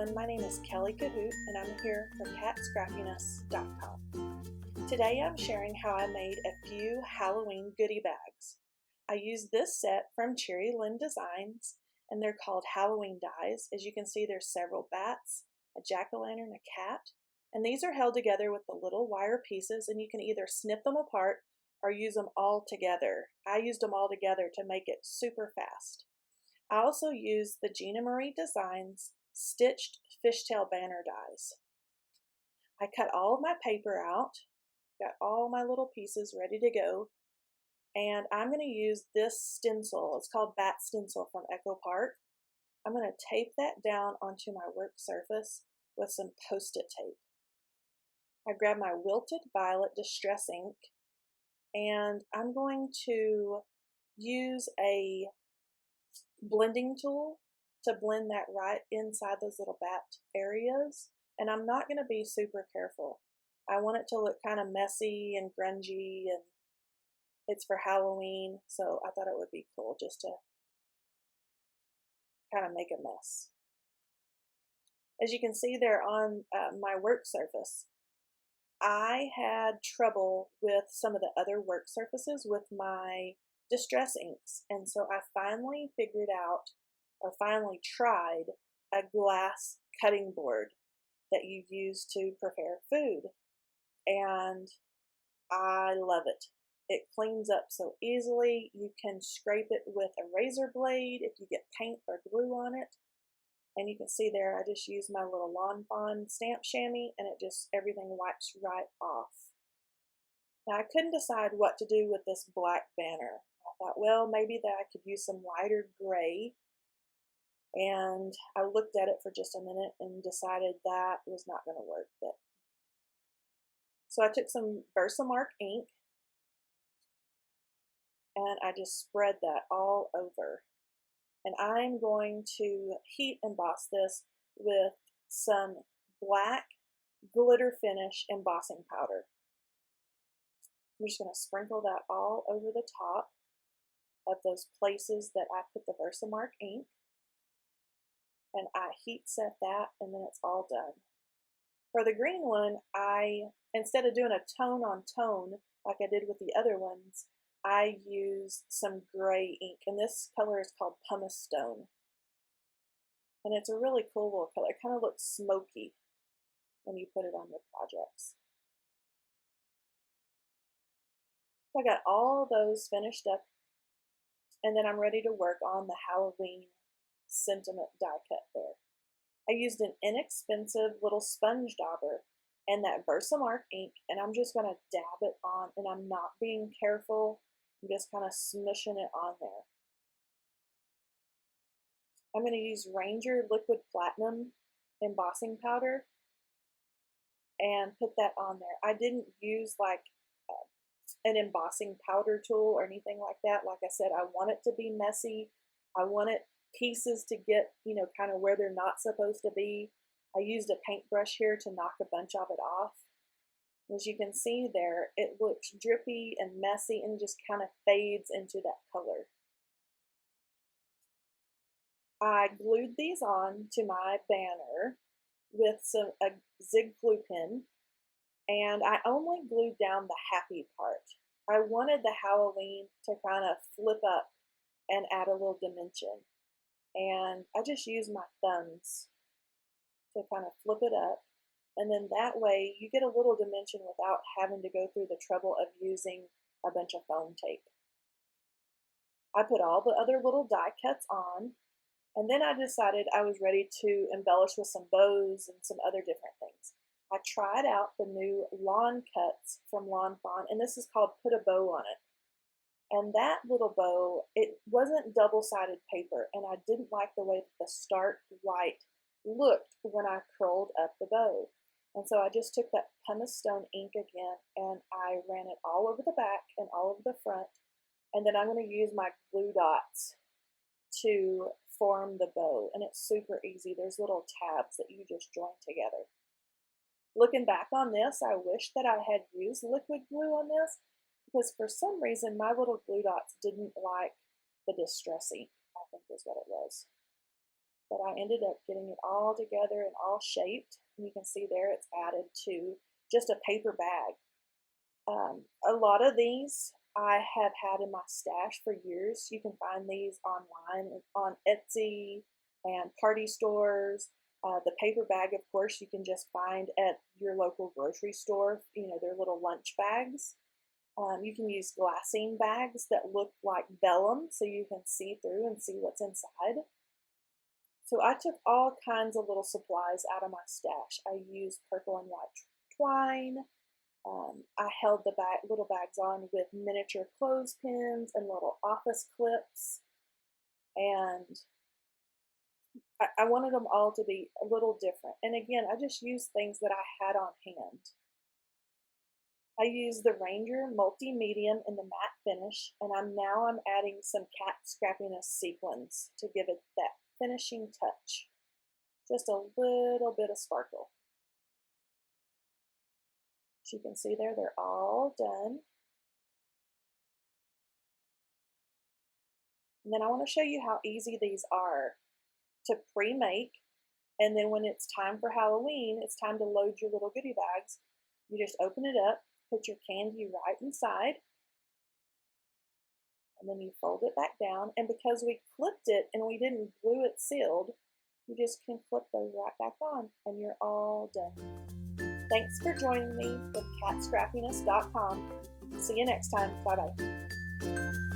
everyone, my name is Kelly Cahoot and I'm here for Scrappiness.com. Today I'm sharing how I made a few Halloween goodie bags. I used this set from Cherry Lynn Designs and they're called Halloween dies. As you can see, there's several bats, a jack-o'-lantern, a cat, and these are held together with the little wire pieces, and you can either snip them apart or use them all together. I used them all together to make it super fast. I also used the Gina Marie Designs stitched fishtail banner dies. I cut all of my paper out, got all my little pieces ready to go, and I'm going to use this stencil. It's called Bat Stencil from Echo Park. I'm going to tape that down onto my work surface with some Post-it tape. I grabbed my Wilted Violet Distress ink, and I'm going to use a blending tool to blend that right inside those little bat areas, and I'm not going to be super careful. I want it to look kind of messy and grungy, and it's for Halloween, so I thought it would be cool just to kind of make a mess. As you can see there on my work surface, I had trouble with some of the other work surfaces with my distress inks, and so I finally figured out, or finally tried, a glass cutting board that you use to prepare food, and I love it. It cleans up so easily. You can scrape it with a razor blade if you get paint or glue on it, and you can see there I just used my little Lawn Fawn stamp chamois, and it just, everything wipes right off. Now I couldn't decide what to do with this black banner. I thought, well, maybe that I could use some lighter gray, and I looked at it for just a minute and decided that was not going to work. So I took some Versamark ink and I just spread that all over. And I'm going to heat emboss this with some black glitter finish embossing powder. I'm just going to sprinkle that all over the top of those places that I put the Versamark ink. And I heat set that, and then it's all done. For the green one, instead of doing a tone on tone like I did with the other ones, I used some gray ink, and this color is called Pumice Stone. And it's a really cool little color. It kind of looks smoky when you put it on your projects. So I got all those finished up, and then I'm ready to work on the Halloween sentiment die cut there. I used an inexpensive little sponge dauber and that Versamark ink, and I'm just going to dab it on, and I'm not being careful. I'm just kind of smushing it on there. I'm going to use Ranger Liquid Platinum embossing powder and put that on there. I didn't use like an embossing powder tool or anything like that. Like I said, I want it to be messy. I want it pieces to get, kind of where they're not supposed to be. I used a paintbrush here to knock a bunch of it off. As you can see there, it looks drippy and messy and just kind of fades into that color. I glued these on to my banner with a zig glue pen, and I only glued down the happy part. I wanted the Halloween to kind of flip up and add a little dimension. And I just used my thumbs to kind of flip it up, and then that way you get a little dimension without having to go through the trouble of using a bunch of foam tape. I put all the other little die cuts on, and then I decided I was ready to embellish with some bows and some other different things. I tried out the new lawn cuts from Lawn Fawn, and this is called Put a Bow on It. And that little bow, it wasn't double-sided paper, and I didn't like the way that the stark white looked when I curled up the bow. And so I just took that Pumice Stone ink again, and I ran it all over the back and all over the front, and then I'm going to use my glue dots to form the bow, and it's super easy. There's little tabs that you just join together. Looking back on this, I wish that I had used liquid glue on this, because for some reason my little glue dots didn't like the distress ink, I think is what it was. but I ended up getting it all together and all shaped. And you can see there it's added to just a paper bag. A lot of these I have had in my stash for years. You can find these online on Etsy and party stores. The paper bag, of course, you can just find at your local grocery store. You know, they're little lunch bags. You can use glassine bags that look like vellum so you can see through and see what's inside. So I took all kinds of little supplies out of my stash. I used purple and white twine. I held the little bags on with miniature clothespins and little office clips. And I wanted them all to be a little different. And again, I just used things that I had on hand. I used the Ranger Multi-Medium in the matte finish, and I'm adding some cat scrappiness sequins to give it that finishing touch. Just a little bit of sparkle. As you can see there, they're all done. And then I want to show you how easy these are to pre-make. And then when it's time for Halloween, it's time to load your little goodie bags. You just open it up, put your candy right inside, and then you fold it back down. And because we clipped it and we didn't glue it sealed, you just can flip those right back on and you're all done. Thanks for joining me with catscrappiness.com. See you next time. Bye-bye.